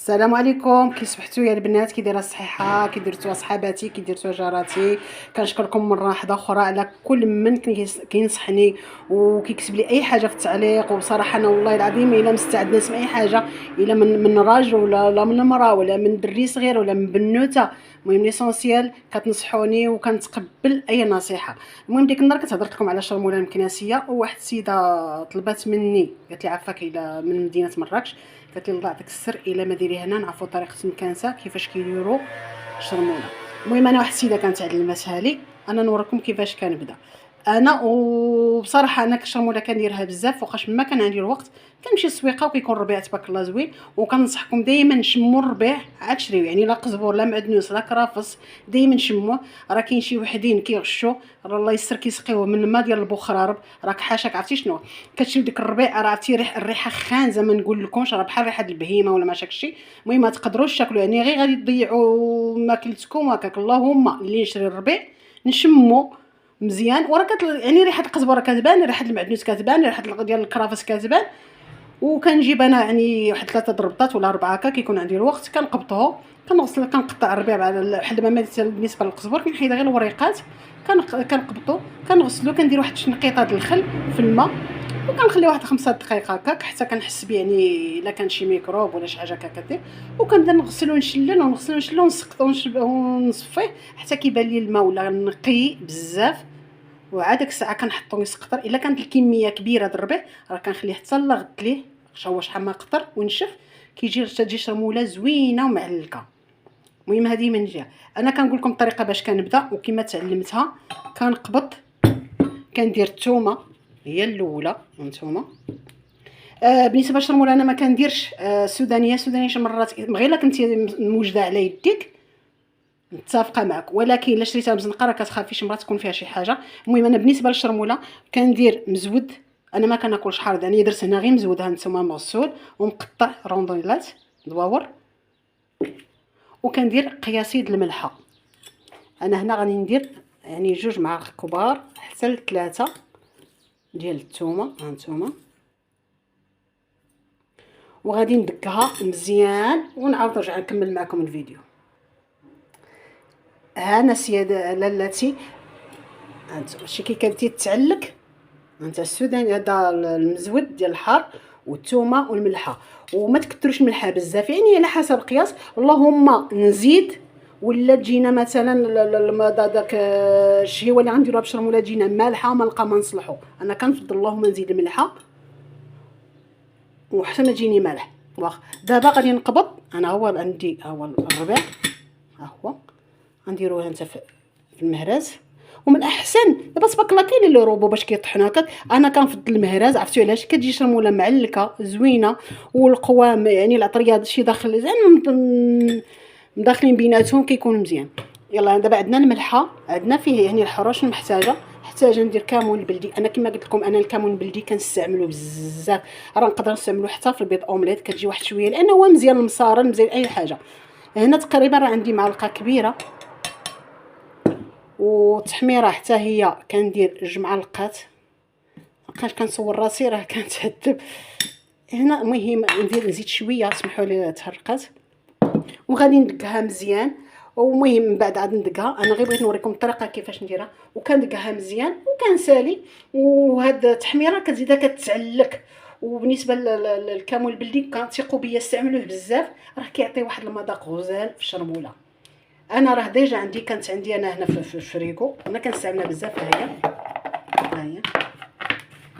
السلام عليكم، كي صبحتوا يا البنات؟ كي دايره الصحيحه؟ كي درتوا صحاباتي؟ كي درتوا جاراتي؟ كنشكركم مره واحده اخرى على كل من كينصحني وكيكتب لي اي حاجه في التعليق. وبصراحه انا والله العظيم الا مستعد نسمع اي حاجه، الا من راجل ولا من مراه ولا من دري صغير ولا من بنوته. المهم ليسونسيال كتنصحوني وكنتقبل اي نصيحه. المهم ديك النهار كتهضرت لكم على شرموله المكناسيه، وواحد السيده طلبات مني قالت لي عافاك الى من مدينه مراكش، قالت لي الله يعطيك السر الا ما ديري هنا نعرفوا طريقه المكانسه كيفاش كيديروا الشرموله. المهم انا واحد السيده كانت علمتها لي، انا نوريكم كيفاش كنبدا انا. وبصراحه انا كشرموله كنديرها بزاف، وقاش ما كان عندي الوقت كنمشي للسويقه وكيكون الربيع تبارك الله زوين. وكنصحكم دائما نشموا الربيع عاد تشريو، يعني لا قزبور لا معدنوس لا كرافس، دائما نشموه. راه كاين شي وحدين كيغشوا، راه الله يسر كيسقيوه من الماء ديال البخرارب، راك حاشاك عرفتي شنو. كتشري ديك الربيع راه عرفتي الريحه خانزه ما نقول لكمش، راه بحال ريحه البهيمه ولا ما شاكشي. المهم ما تقدروش تاكلوا، يعني غير غادي تضيعوا ماكلتكم هكاك. اللهم اللي نشري الربيع نشمو مزيان، وراه يعني ريحه القزبره كتبان، ريحه المعدنوس كتبان، ريحه ديال الكرافس كتبان. وكنجيب انا يعني واحد 3 ضربطات ولا 4 هكا كيكون عندي الوقت، كنقبطوه كنغسل كنقطع الربيع بحال دابا بالنسبه للقزبر كنحيد غير الوريقات، كنقبطو كنغسلو، كندير واحد شنقيطه د الخل في الماء وكنخليه واحد 5 دقائق هكاك حتى كنحس يعني الا كان شي ميكروب ولا شي حاجه هكا كدير. وكنبدا نغسلو ونشلل ونغسلو ونشلل ونسقطو ونصفيه حتى كيبان لي الماء ولا نقي بزاف. وعاد ديك الساعه كنحطو يسقطر. الا كانت الكميه كبيره د الربيع راه كنخليه حتى لا غد ليه هو شحال ما قطر ونشف، تجي شرموله زوينه ومعلكه. المهم هذه من جهه. انا كنقول لكم الطريقه باش كنبدا وكما تعلمتها. كنقبط كندير الثومه هي الاولى، الثومه. بالنسبه للشرموله انا ما كنديرش سودانيه شي مرات غير الا كنتي موجده على يديك متفقه معك، ولكن الا شريتها مزنقه راه كتخافي شي مرات تكون فيها شي حاجه. المهم انا بالنسبه للشرموله كندير مزود، انا ما كناكلش حار، يعني درت هنا غير مزود، هانتوما مغسول ومقطع روندونيلات دواور. وكندير قياسي د الملحه، انا هنا غادي ندير يعني 2 معالق كبار حتى ل3 ديال الثومه، هانتوما. وغادي ندقها مزيان ونعاود نرجع نكمل معكم الفيديو. هنا سياده لالاتي، هانتوما شي كي كتبتي تعلك، انت السوداني هذا المزود ديال الحار والثومه والملحه. وما تكثروش الملحه بزاف، يعني على حسب القياس. اللهم نزيد ولا تجينا مثلا داك الشهيوه اللي غنديروها بشرموله تجينا مالحه ما نلقى ما نصلحو، انا كنفضل اللهم نزيد الملحه وحتى ما تجيني مالح. واخ دابا غادي نقبض انا، هو عندي هو الربيع، ها هو غنديروه انت في المهراز. ومن احسن دابا تبارك الله كاين اللي روبو باش كيطحن هكاك، انا كنفضل المهراز. عرفتوا علاش؟ كتجي شرموله معلكه زوينه والقوام يعني العطريه شي داخل زعما مداخلين بيناتهم كيكون مزيان. يلا دابا عندنا الملحه، عندنا فيه يعني الحروش محتاجه ندير كمون بلدي. انا كما قلت لكم انا الكمون بلدي كنستعملو بزاف، راه نقدر نستعملو حتى في البيض اومليت كتجي واحد شويه لانه هو مزيان المصارن مزيان اي حاجه. هنا تقريبا راه عندي معلقه كبيره. والتحميره حتى هي كندير 2 معلقات، بقيت كنصور راسي راه كنتهذب هنا. المهم نزيد شويه، سمحوا لي تحرقات. وغادي ندقها مزيان. ومهم من بعد عاد ندقها، انا غير بغيت نوريكم الطريقه كيفاش نديرها. وكندقها مزيان وكنسالي. وهاد التحميره كتزيدها كتعلك. وبالنسبه للكمون البلدي كنثقوا بيا استعملوه بزاف، راه كيعطي واحد المذاق غزال في الشرموله. انا راه ديجا عندي كانت عندي انا هنا في الفريكو، انا كنستعملها بزاف. ها هي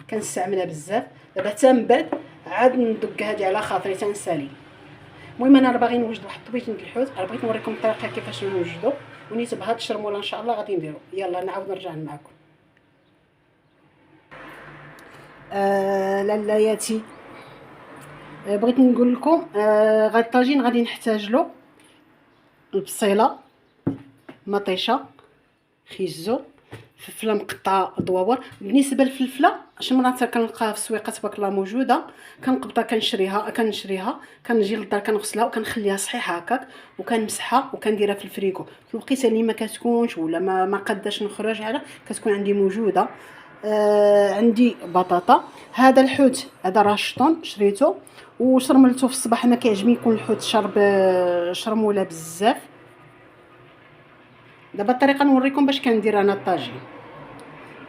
كنستعملها بزاف. دابا حتى من بعد عاد ندق هذه على خاطري تنسالي. المهم انا راه باغي نوجد واحد الطبيشه ديال الحوت، راه بغيت نوريكم الطريقه كيفاش نوجدو. ونيت بهاد الشرموله ان شاء الله غادي نديرو. يلا نعاود نرجع معكم. لالياتي، بغيت نقول لكم غاد الطاجين غادي نحتاج له البصيله، مطيشه، خيزو، فلفله مقطعه دواور. بالنسبه للفلفله شي مرات كنلقاها في السويقه تبارك الله موجوده، كنقبطها كنشريها كنجي للدار كنغسلها وكنخليها صحيحه هكاك وكنمسحها وكنديرها في الفريكو. في الوقيته اللي ما كتكونش ولا ما قاداش نخرج على كتكون عندي موجوده. عندي بطاطا. هذا الحوت هذا راه شطون شريته وشرملته في الصباح. انا كيعجبني يكون الحوت شرموله بزاف. دابا الطريقه نوريكم باش كندير انا الطاجين.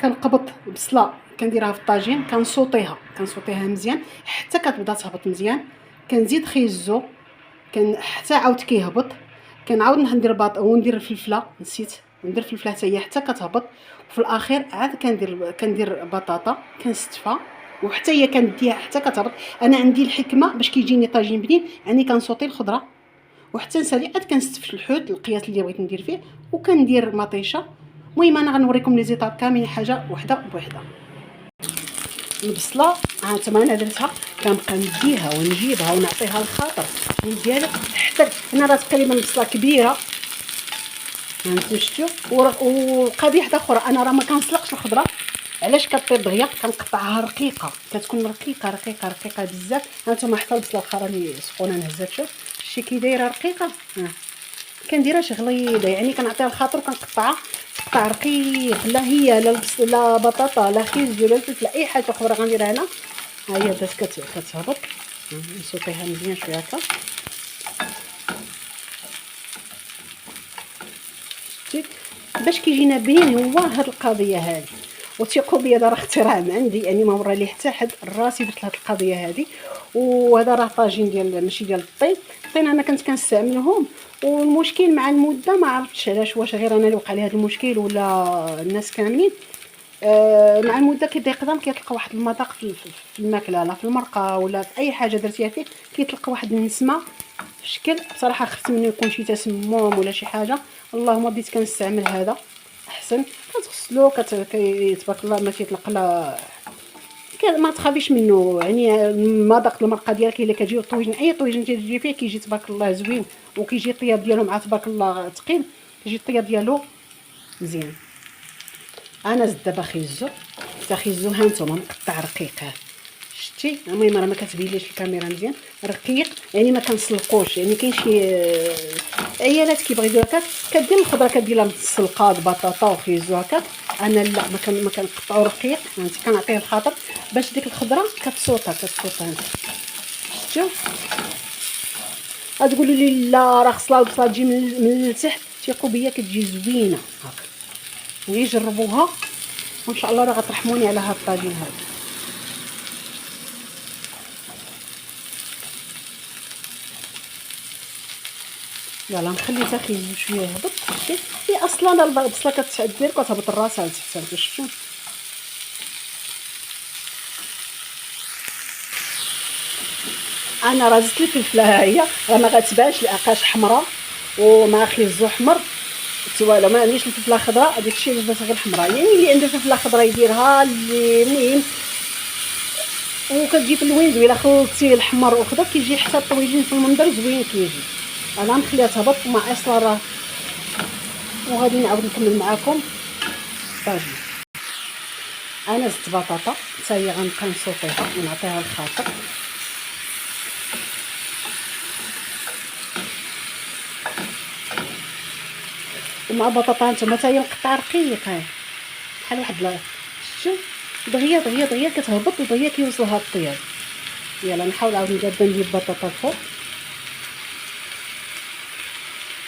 كنقبط البصله كنديرها في الطاجين، كنصوطيها مزيان حتى كتبدا تهبط مزيان. كنزيد خيزو حتى عاود كيهبط. كنعاود ندير وندير الفلفله، نسيت ندير الفلفله حتى هي حتى كتهبط. وفي الاخير عاد كندير بطاطا كنستفها وحتى هي كنديها حتى كتهبط. انا عندي الحكمه باش كيجيني طاجين بنين، يعني كنصوطي الخضره وحتى نسالي عاد كنستف الحوت القياس اللي بغيت ندير فيه وكندير مطيشه. المهم انا غنوريكم لي زيطاب كاملين حاجه وحده بوحده. البصله ها نتوما انا درتها كنبقى نديها ونجيبها ونعطيها الخاطر نديرها حتى انا راه تقريبا البصله كبيره. هانتوما شفتوا. وقضيه واحده اخرى، انا راه ما كنسلقش الخضره. علاش كطيب دغيا؟ كنقطعها رقيقه، كتكون رقيقه رقيقه رقيقه بزاف. هانتوما حتى البصله الاخرى اللي سخونه نهزات، شوف شتي كي دايره رقيقه. كنديرهاش غليظه، يعني كنعطيها الخاطر وكنقطعها تقطع رقيق. لا هي لا بطاطا لا خيز لا فلفل اي حاجه اخرى غنديرها هنا. ها هي بدات كتهبط. نسوطيها مزيان شويه هكا. شتي باش كيجينا بنين هو هاد القضيه هذه. وثيقوا بيا راه اختراع من عندي، يعني ما ورا لي حتى حد، راسي درت هاد القضيه هذه. وهذا راه طاجين ديال ماشي ديال الطين انا كنت كنستعملهم. والمشكل مع المده ما عرفتش علاش، واش غير انا اللي وقع لي هذا المشكل ولا الناس كاملين. مع المده كيقدر كيطلق واحد المذاق في الماكله، لا في المرقه ولا في اي حاجه درتيها فيه، كيطلق واحد النسمه في شكل. بصراحه خفت منه يكون شي تسمم ولا شي حاجه. اللهم بديت كنستعمل هذا احسن. كتغسلو تبارك الله ما تيطلق لا ما تخافيش منه. يعني مذاق المرقه ديالك الا كتجي طويجن اي طويجن تيجي فيه كيجي تبارك الله زوين، وكيجي الطياب ديالو مع تبارك الله ثقيل، كيجي الطياب ديالو مزيان. انا زدت دابا خيزو ها نتوما مقطع رقيق. شتي المهم راه ما كتبينليش الكاميرا مزيان رقيق، يعني ما كنسلقوش. يعني كاين شي عيالات كيبغيو يديروا هكا كدير الخضره كدير لها متسلقه بطاطا وخيزو هكا. انا لا ما كنقطعو رقيق، فهمتي كنعطيه الخاطر باش ديك الخضره كتصوطها هانت. شفتوا غتقولوا لي لا راه خصها البصله تجي من التحت، ثيقوا بيا كتجي زوينه هكا. غير جربوها وان شاء الله راه غترحموني على هاد الطاجين هذا. يلا نخلي حتى خيزو شويه يهبط. شتي هي اصلا البصله كتعدي كتهبط راسها لتحت. شفتوا انا راه زدت الفلفله، ها هي راه ما غتبانش لقاش حمراء ومع خيزو حمر والو. ما عنديش الفلفله خضراء، داك الشيء اللي بغيت غير حمراء. يعني اللي عنده فلفله خضراء يديرها. اللي المهم وكتجي في اللوين زوينه. خلطتي الحمر والخضر كيجي حتى الطويجين في المنظر زوين كيجي. انا نخليها تهبط مع اصلا راه. وغادي نعاود نكمل معكم الطاجين. انا زدت بطاطا حتى هي غنبقى نصوطيها ونعطيها الخاطر. ومع البطاطا نتوما حتى هي مقطعه رقيق بحال واحد شتو دغيا دغيا دغيا كتهبط ودغيا كيوصلها الطياب. يلا نحاول عاود ندير البطاطا الفوق.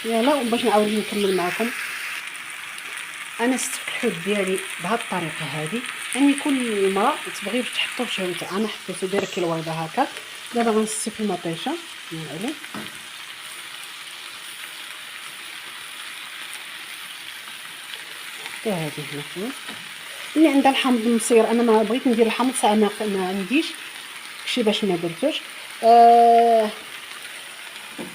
يلا وباش نعاود نكمل معكم. انا استفت الحوت ديالي بهذه الطريقه هذه. يعني كل مرة تبغي باش تحطو في شهوته. انا حطيتو دايره الورده هكا. دابا غنستف المطيشه عليه. حتى هذه هنا اللي عندها الحامض المصير. انا ما بغيت ندير الحامض ساعه ما عنديش شي باش ما درتوش.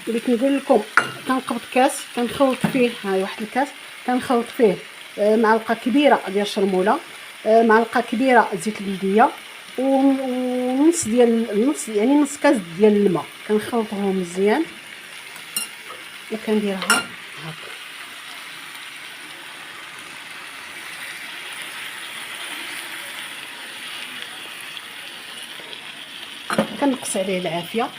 بغيت نقول لكم كنقبض كاس كنخلط فيه. هاي واحد الكاس كنخلط فيه معلقه كبيره ديال الشرموله، معلقه كبيره زيت البلديه، ونص ديال يعني نص كاس ديال الماء. كنخلطهم مزيان وكنديرها هكا. كنقص عليه العافيه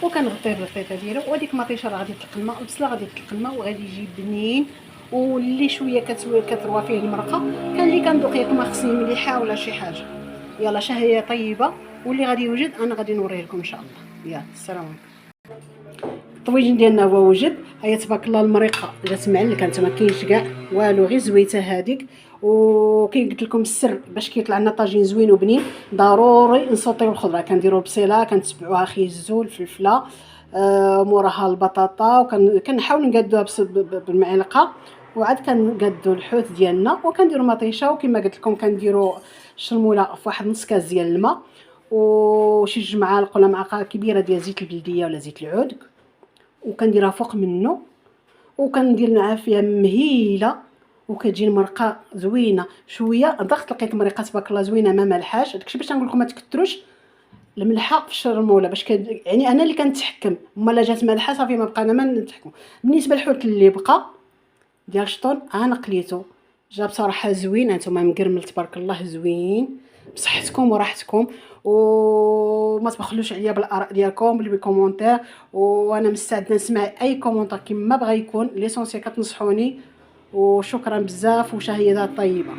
وكنغطيه بالغطيطه ديالو. وهذيك المطيشه راه غادي تطلق الماء، البصله غادي تطلق الماء وغادي يجي بنين واللي شويه كتروى فيه المرقه، كان اللي كندوق ياك ما خصني مليحه ولا شي حاجه. يلا شهيه طيبه، واللي غادي يوجد انا غادي نوريه لكم ان شاء الله. يلا السلام عليكم. الطويجين ديالنا هو وجد. هيا تبارك الله المريقه جات معلكه، انت ما كاينش كاع والو، غير زويته هذيك. وكي قلت لكم السر باش كيطلع لنا طاجين زوين وبنين، ضروري نسوطيو الخضره. كنديروا البصيله، كنتبعوها خيزو، الفلفله، موراها البطاطا، وكنحاول نقادوها بالمعلقه، وعاد كنقادو الحوت ديالنا، وكنديروا مطيشه. وكما قلت لكم كنديروا الشرموله في واحد نص كاس ديال الماء، وشي 2 معالق ولا معلقه كبيره ديال زيت البلديه ولا زيت العود، وكنديرها فوق منه، وكندير معاه فيها مهيله، وكتجي المرقه زوينه. شويه ضغط لقيت المرقه تبارك الله زوينه ما مالحاش. داكشي باش نقول لكم ما تكثروش الملحه في الشرموله، باش يعني انا اللي كنتحكم. اما لا جات مالحه صافي ما بقى انا ما نتحكم. بالنسبه للحوت اللي بقى ديال الشطون انا قليته، جا بصراحه زوين. هانتوما مقرمل تبارك الله زوين، بصحتكم وراحتكم. وما تبخلوش عليا بالاراء ديالكم بالكومونتير، وانا مستعده نسمع اي كومونتير كما بغى يكون. ليسونسيال كتنصحوني، وشكرا بزاف، وشهيه طيبه.